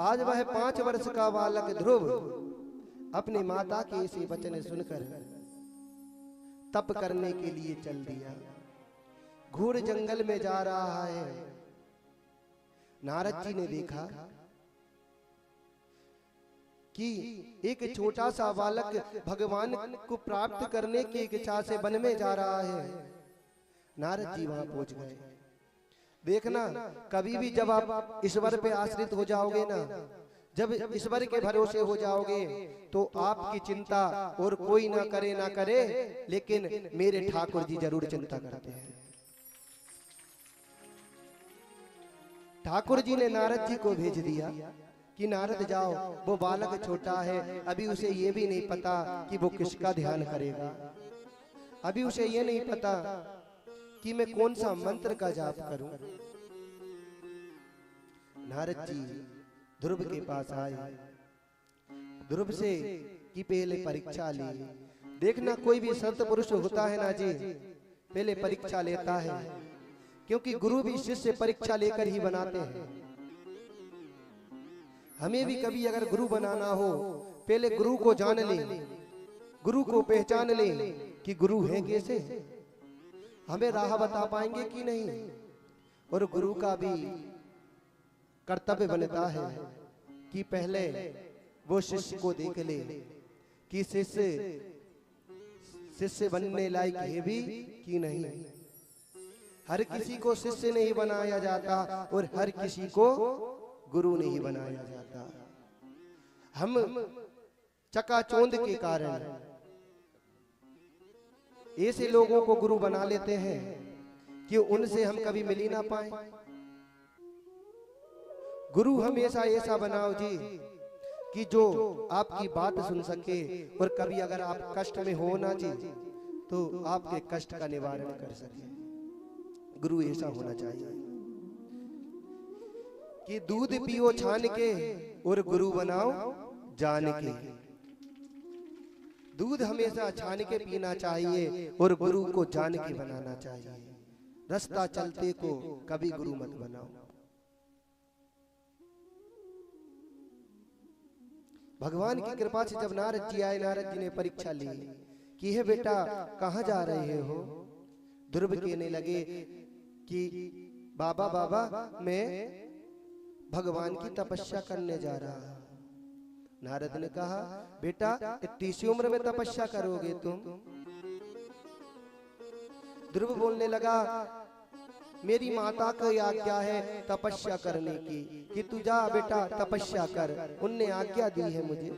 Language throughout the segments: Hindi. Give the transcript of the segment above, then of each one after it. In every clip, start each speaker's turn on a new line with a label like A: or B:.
A: आज वह 5 वर्ष का बालक ध्रुव अपनी माता के इसी वचन सुनकर तप करने के लिए चल दिया। घोर जंगल में जा रहा है। नारद जी ने देखा कि एक छोटा सा बालक भगवान को प्राप्त करने की इच्छा से वन में जा रहा है। नारद जी वहां पहुंच गए। देखना, कभी भी जब आप ईश्वर पे आश्रित हो जाओगे ना, जब ईश्वर के भरोसे हो जाओगे तो आपकी चिंता और कोई ना करे, लेकिन मेरे ठाकुर जी जरूर चिंता करते हैं। ठाकुर जी ने नारद जी को भेज दिया कि नारद जाओ, वो बालक छोटा है, अभी उसे ये भी नहीं पता कि वो किसका ध्यान करेगा। अभी उसे ये नहीं पता कि मैं कौन सा मंत्र का जाप करूं। नारद जी ध्रुव के पास आए। ध्रुव से की पहले परीक्षा ली। देखना, कोई भी संत पुरुष होता है ना जी, पहले परीक्षा लेता है, क्योंकि गुरु भी शिष्य परीक्षा लेकर ही बनाते हैं। हमें भी कभी अगर गुरु बनाना हो, पहले गुरु को जान ले, गुरु को पहचान ले कि गुरु है कैसे, हमें राह बता पाएंगे कि नहीं। और गुरु का भी कर्तव्य बनता है कि पहले वो शिष्य को देख ले कि शिष्य बनने लायक है भी कि नहीं। हर किसी को शिष्य नहीं बनाया जाता और हर किसी को गुरु नहीं बनाया जाता। हम चकाचौंध के कारण ऐसे लोगों को गुरु बना लेते हैं कि उनसे हम कभी मिल ही ना पाए। गुरु हमेशा ऐसा बनाओ जी कि जो आपकी बात सुन सके, और कभी अगर आप कष्ट में हो ना जी तो आपके कष्ट का निवारण कर सके। गुरु ऐसा होना चाहिए कि दूध पियो छान के और गुरु बनाओ जान के। दूध हमेशा छान के पीना चाहिए और गुरु को जान के बनाना चाहिए। रास्ता चलते को कभी गुरु मत बनाओ। भगवान की कृपा से जब नारद जी आए, नारद जी ने परीक्षा ली कि हे बेटा कहाँ जा रहे हो। ध्रुव कहने लगे कि बाबा मैं भगवान की तपस्या करने जा रहा हूं। नारद ने कहा, बेटा इतनी सी उम्र में तपस्या करोगे तुम। ध्रुव बोलने लगा, मेरी माता की आज्ञा है तपस्या करने की कि तू जा बेटा तपस्या कर, उनने आज्ञा दी है मुझे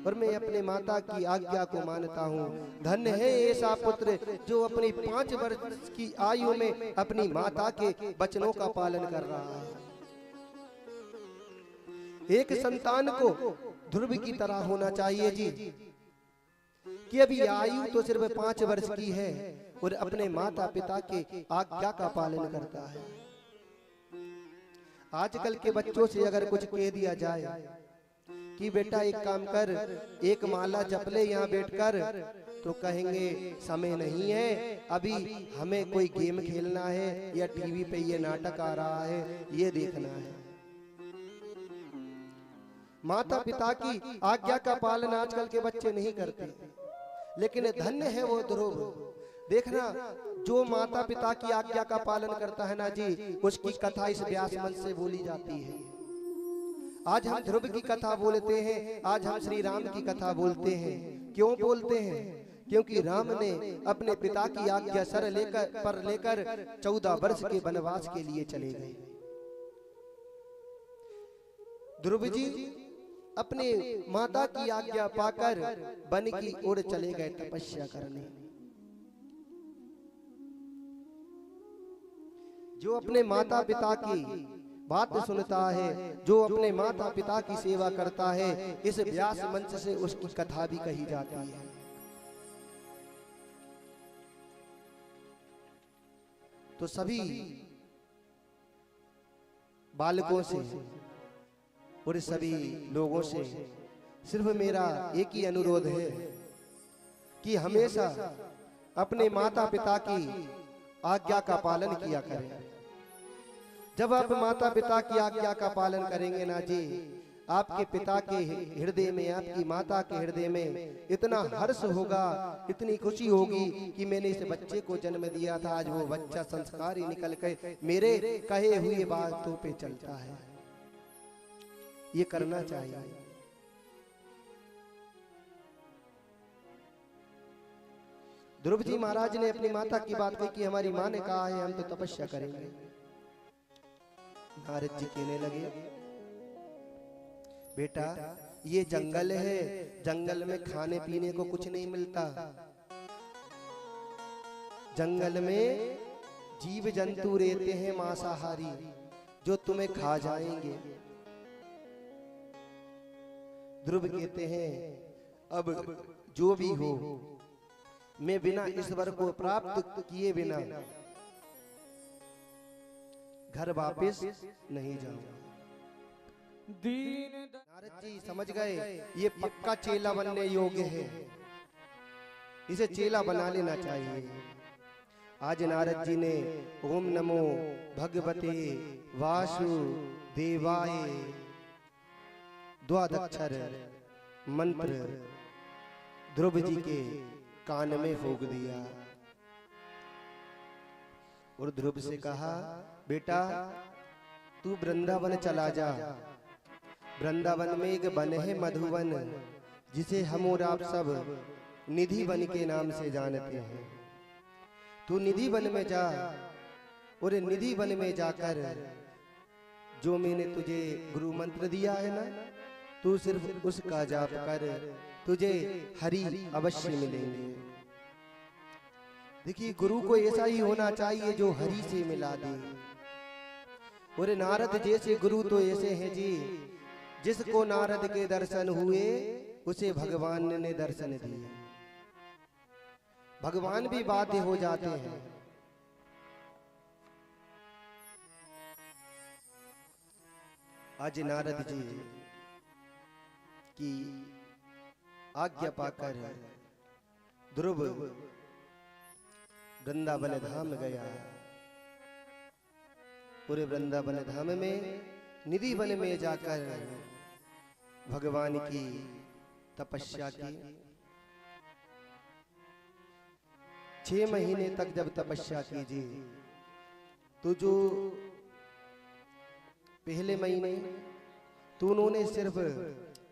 A: और मैं अपने माता की आज्ञा को मानता हूँ। धन्य है ऐसा पुत्र जो अपनी 5 वर्ष की आयु में अपनी माता के वचनों का पालन कर रहा है। एक संतान को ध्रुव की तरह होना चाहिए जी, कि अभी आयु तो सिर्फ 5 वर्ष की है और अपने माता पिता के आज्ञा का पालन करता है। आजकल के बच्चों से अगर कुछ कह दिया जाए कि बेटा एक काम कर, एक माला जप ले यहाँ बैठकर, तो कहेंगे समय नहीं है, अभी हमें कोई गेम खेलना है या टीवी पे ये नाटक आ रहा है ये देखना है। माता पिता की आज्ञा का पालन आजकल के बच्चे नहीं करते, लेकिन धन्य है वो ध्रुव। देखना, जो माता पिता की आज्ञा का पालन करता है ना जी, उसकी कथा इस व्यास मंच से बोली जाती है। आज हम ध्रुव की कथा बोलते हैं, आज हम श्री राम की कथा बोलते हैं। क्यों बोलते हैं? क्योंकि राम ने अपने पिता की आज्ञा सर लेकर 14 वर्ष के वनवास के लिए चले गए। ध्रुव जी अपने माता की आज्ञा पाकर वन की ओर चले गए तपस्या करने। जो अपने माता पिता की बात सुनता है, जो अपने माता पिता की सेवा करता है, इस व्यास मंच से उसकी कथा भी कही जाती है। तो सभी बालकों से और सभी लोगों से सिर्फ मेरा एक ही अनुरोध है कि हमेशा अपने माता पिता की आज्ञा का पालन किया करें। जब आप माता पिता की आज्ञा का पालन करेंगे ना जी, आपके पिता के हृदय में, आपकी माता के हृदय में इतना हर्ष होगा, इतनी खुशी होगी कि मैंने इस बच्चे को जन्म दिया था, आज वो बच्चा संस्कारी निकल के मेरे कहे हुए बातों पे चलता है। ये करना चाहिए। ध्रुव जी महाराज ने अपनी माता की बात कही कि हमारी माँ ने कहा है हम तो तपस्या करेंगे। नारद जी कहने लगे, बेटा ये जंगल है, जंगल में खाने पीने को कुछ नहीं मिलता, जंगल में जीव जंतु रहते हैं मांसाहारी जो तुम्हें खा जाएंगे। ध्रुव कहते हैं अब जो भी हो, मैं बिना ईश्वर को प्राप्त किए बिना घर वापस नहीं जाऊंगा। नारद जी समझ गए ये पक्का चेला बनने योग्य है, इसे चेला बना लेना चाहिए। आज नारद जी ने ओम नमो भगवते वासुदेवाय द्वादक्षर मंत्र ध्रुव जी के कान में फूंक दिया और ध्रुव से कहा, बेटा तू वृंदावन चला जा। वृंदावन में एक वन है मधुवन, जिसे हम और आप सब निधि वन के नाम से जानते हैं। तू निधि वन में जा और निधि वन में जाकर जो मैंने तुझे गुरु मंत्र दिया है ना, तू सिर्फ उसका जाप कर, तुझे हरि अवश्य मिलेंगे। देखिए गुरु को ऐसा ही होना चाहिए जो हरि से मिला दे। और नारद जैसे गुरु तो ऐसे हैं जी, जिसको नारद के दर्शन हुए उसे भगवान ने दर्शन दिए। भगवान भी बाध्य हो जाते हैं। आज नारद जी की आज्ञा पाकर ध्रुव वृंदावन धाम गया। पूरे वृंदावन धाम में निधि वन में जाकर भगवान की तपस्या की। 6 महीने तक जब तपस्या कीजिए तो जो पहले महीने तो उन्होंने सिर्फ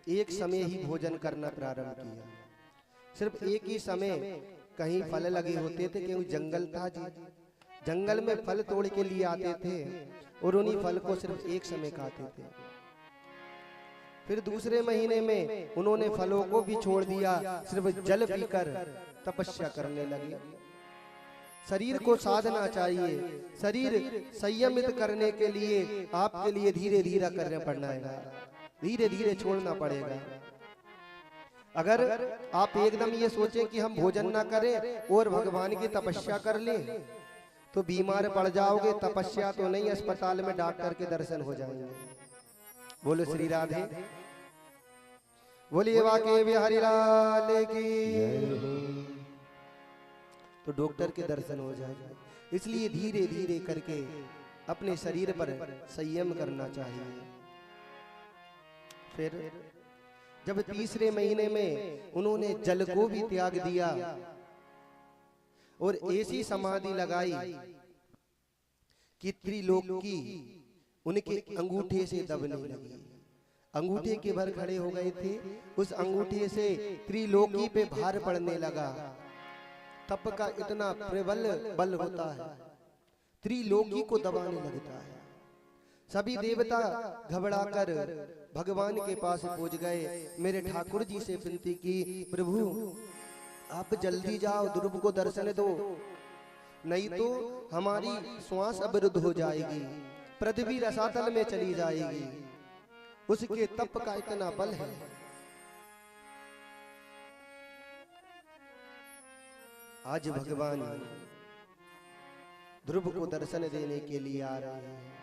A: एक समय ही भोजन करना प्रारंभ किया। सिर्फ एक ही समय, कहीं फल लगे होते थे, क्योंकि जंगल था जी, जंगल में फल तोड़ के लिए आते थे और उन्हीं फल को सिर्फ एक समय खाते थे। फिर दूसरे महीने में उन्होंने फलों को भी छोड़ दिया, सिर्फ जल पीकर तपस्या करने लगे। शरीर को साधना चाहिए, शरीर संयमित करने के लिए आपके लिए धीरे धीरे करना पड़ना है, धीरे धीरे छोड़ना पड़ेगा। अगर आप एकदम ये सोचें कि हम भोजन ना करें और भगवान की तपस्या कर लें तो बीमार पड़ जाओगे। तपस्या तो नहीं, अस्पताल में डॉक्टर के दर्शन हो जाएंगे। बोलो श्री राधे, बोलिए वाके बिहारी लाल की। तो डॉक्टर के दर्शन हो जाएंगे। इसलिए धीरे धीरे करके अपने शरीर पर संयम करना चाहिए। फिर जब तीसरे महीने में उन्होंने जल को भी त्याग दिया और ऐसी समाधि लगाई कि त्रिलोकी उनके अंगूठे से दबने लगी। अंगूठे के भर खड़े हो गए थे, उस अंगूठे से त्रिलोकी पे भार पड़ने लगा। तप का इतना प्रबल बल होता है, त्रिलोकी को दबाने लगता है। सभी देवता घबराकर भगवान के पास पहुंच गए। मेरे ठाकुर जी से विनती की, प्रभु आप जल्दी जाओ, ध्रुव को दर्शन दो, नहीं तो हमारी श्वास अवरुद्ध हो जाएगी, पृथ्वी रसातल में चली जाएगी। उसके तप का इतना बल है। आज भगवान ध्रुव को दर्शन देने के लिए आ रहे हैं।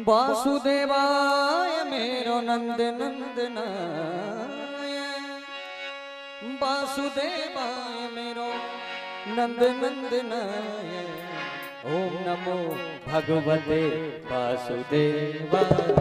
B: वासुदेवाय मेरो नंद नंदनाय, वासुदेवाय मेरो नंद नंदनाय, ओम नमो भगवते वासुदेवाय।